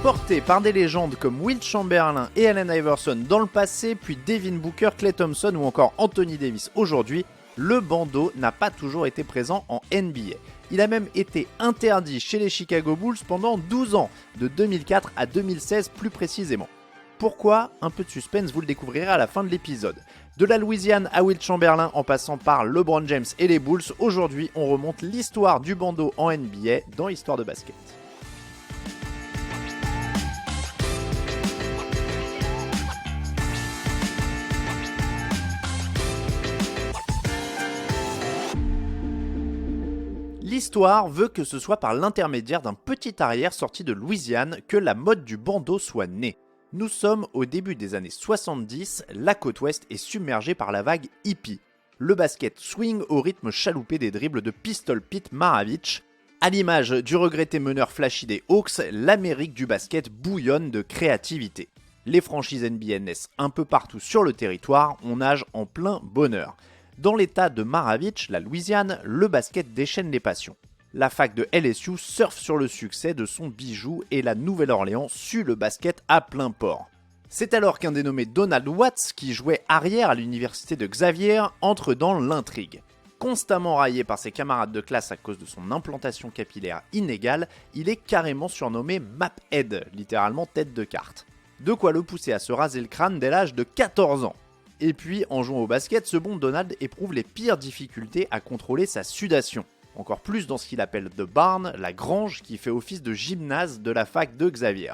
Porté par des légendes comme Wilt Chamberlain et Allen Iverson dans le passé, puis Devin Booker, Klay Thompson ou encore Anthony Davis aujourd'hui, le bandeau n'a pas toujours été présent en NBA. Il a même été interdit chez les Chicago Bulls pendant 12 ans, de 2004 à 2016 plus précisément. Pourquoi ? Un peu de suspense, vous le découvrirez à la fin de l'épisode. De la Louisiane à Wilt Chamberlain en passant par LeBron James et les Bulls, aujourd'hui on remonte l'histoire du bandeau en NBA dans Histoire de basket. L'histoire veut que ce soit par l'intermédiaire d'un petit arrière sorti de Louisiane que la mode du bandeau soit née. Nous sommes au début des années 70, la côte ouest est submergée par la vague hippie. Le basket swing au rythme chaloupé des dribbles de Pistol Pete Maravich. À l'image du regretté meneur flashy des Hawks, l'Amérique du basket bouillonne de créativité. Les franchises NBA naissent un peu partout sur le territoire, on nage en plein bonheur. Dans l'état de Maravich, la Louisiane, le basket déchaîne les passions. La fac de LSU surfe sur le succès de son bijou et la Nouvelle-Orléans sue le basket à plein port. C'est alors qu'un dénommé Donald Watts, qui jouait arrière à l'université de Xavier, entre dans l'intrigue. Constamment raillé par ses camarades de classe à cause de son implantation capillaire inégale, il est carrément surnommé Maphead, littéralement tête de carte. De quoi le pousser à se raser le crâne dès l'âge de 14 ans. Et puis, en jouant au basket, ce bon Donald éprouve les pires difficultés à contrôler sa sudation. Encore plus dans ce qu'il appelle The Barn, la grange qui fait office de gymnase de la fac de Xavier.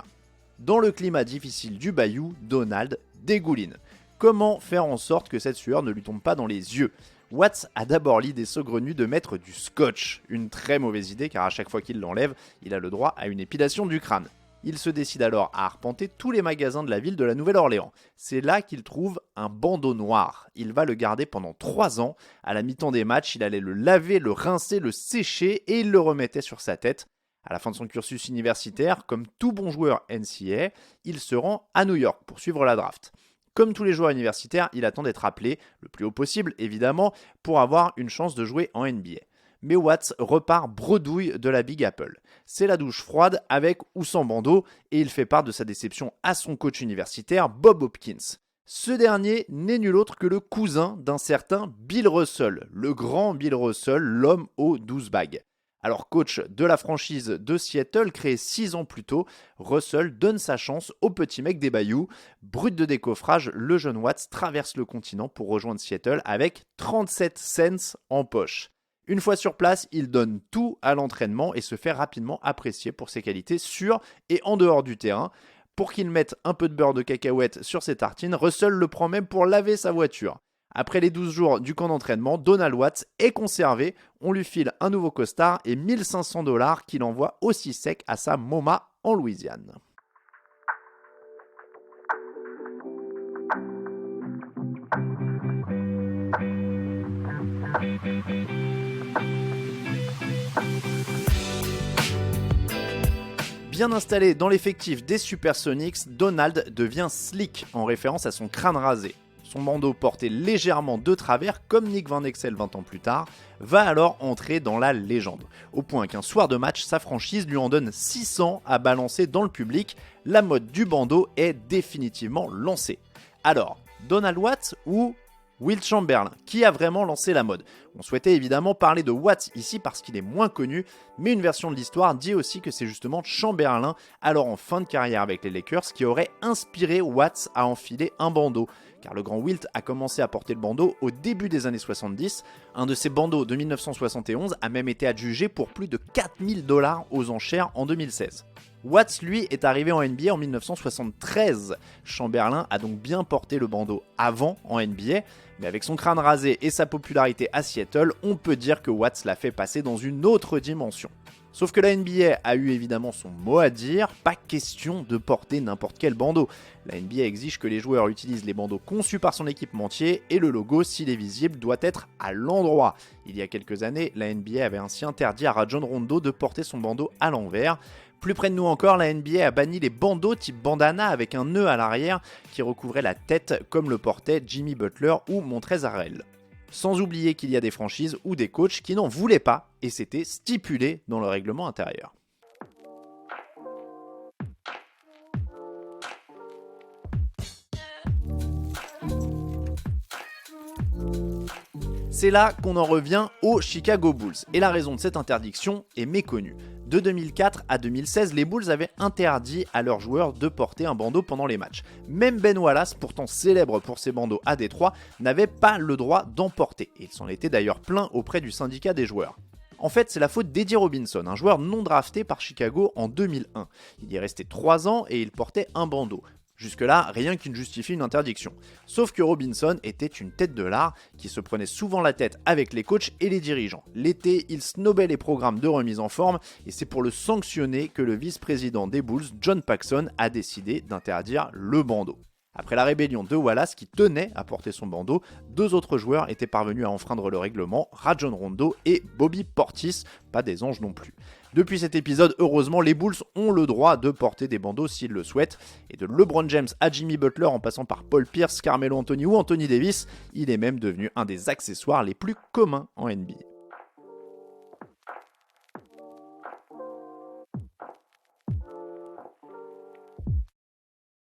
Dans le climat difficile du bayou, Donald dégouline. Comment faire en sorte que cette sueur ne lui tombe pas dans les yeux ? Watts a d'abord l'idée saugrenue de mettre du scotch. Une très mauvaise idée car à chaque fois qu'il l'enlève, il a le droit à une épilation du crâne. Il se décide alors à arpenter tous les magasins de la ville de la Nouvelle-Orléans. C'est là qu'il trouve un bandeau noir. Il va le garder pendant 3 ans. À la mi-temps des matchs, il allait le laver, le rincer, le sécher et il le remettait sur sa tête. À la fin de son cursus universitaire, comme tout bon joueur NCAA, il se rend à New York pour suivre la draft. Comme tous les joueurs universitaires, il attend d'être appelé, le plus haut possible évidemment, pour avoir une chance de jouer en NBA. Mais Watts repart bredouille de la Big Apple. C'est la douche froide avec ou sans bandeau et il fait part de sa déception à son coach universitaire Bob Hopkins. Ce dernier n'est nul autre que le cousin d'un certain Bill Russell, le grand Bill Russell, l'homme aux 12 bagues. Alors coach de la franchise de Seattle créée 6 ans plus tôt, Russell donne sa chance au petit mec des Bayous. Brut de décoffrage, le jeune Watts traverse le continent pour rejoindre Seattle avec 37 cents en poche. Une fois sur place, il donne tout à l'entraînement et se fait rapidement apprécier pour ses qualités sur et en dehors du terrain. Pour qu'il mette un peu de beurre de cacahuète sur ses tartines, Russell le prend même pour laver sa voiture. Après les 12 jours du camp d'entraînement, Donald Watts est conservé, on lui file un nouveau costard et 1500 $ qu'il envoie aussi sec à sa MoMA en Louisiane. Bien installé dans l'effectif des Supersonics, Donald devient slick en référence à son crâne rasé. Son bandeau porté légèrement de travers, comme Nick Van Exel 20 ans plus tard, va alors entrer dans la légende. Au point qu'un soir de match, sa franchise lui en donne 600 à balancer dans le public. La mode du bandeau est définitivement lancée. Alors, Donald Watts ou Wilt Chamberlain, qui a vraiment lancé la mode. On souhaitait évidemment parler de Watts ici parce qu'il est moins connu, mais une version de l'histoire dit aussi que c'est justement Chamberlain, alors en fin de carrière avec les Lakers, qui aurait inspiré Watts à enfiler un bandeau. Car le grand Wilt a commencé à porter le bandeau au début des années 70. Un de ses bandeaux de 1971 a même été adjugé pour plus de 4000 $ aux enchères en 2016. Watts, lui, est arrivé en NBA en 1973. Chamberlain a donc bien porté le bandeau avant en NBA, mais avec son crâne rasé et sa popularité à Seattle, on peut dire que Watts l'a fait passer dans une autre dimension. Sauf que la NBA a eu évidemment son mot à dire, pas question de porter n'importe quel bandeau. La NBA exige que les joueurs utilisent les bandeaux conçus par son équipementier et le logo, s'il est visible, doit être à l'endroit. Il y a quelques années, la NBA avait ainsi interdit à Rajon Rondo de porter son bandeau à l'envers. Plus près de nous encore, la NBA a banni les bandeaux type bandana avec un nœud à l'arrière qui recouvrait la tête comme le portait Jimmy Butler ou Montrezl Harrell. Sans oublier qu'il y a des franchises ou des coachs qui n'en voulaient pas et c'était stipulé dans le règlement intérieur. C'est là qu'on en revient aux Chicago Bulls, et la raison de cette interdiction est méconnue. De 2004 à 2016, les Bulls avaient interdit à leurs joueurs de porter un bandeau pendant les matchs. Même Ben Wallace, pourtant célèbre pour ses bandeaux à Détroit, n'avait pas le droit d'en porter, et il s'en était d'ailleurs plaint auprès du syndicat des joueurs. En fait, c'est la faute d'Eddie Robinson, un joueur non drafté par Chicago en 2001. Il y est resté 3 ans et il portait un bandeau. Jusque-là, rien qui ne justifie une interdiction. Sauf que Robinson était une tête de l'art qui se prenait souvent la tête avec les coachs et les dirigeants. L'été, il snobait les programmes de remise en forme et c'est pour le sanctionner que le vice-président des Bulls, John Paxson, a décidé d'interdire le bandeau. Après la rébellion de Wallace qui tenait à porter son bandeau, 2 autres joueurs étaient parvenus à enfreindre le règlement, Rajon Rondo et Bobby Portis, pas des anges non plus. Depuis cet épisode, heureusement, les Bulls ont le droit de porter des bandeaux s'ils le souhaitent, et de LeBron James à Jimmy Butler en passant par Paul Pierce, Carmelo Anthony ou Anthony Davis, il est même devenu un des accessoires les plus communs en NBA.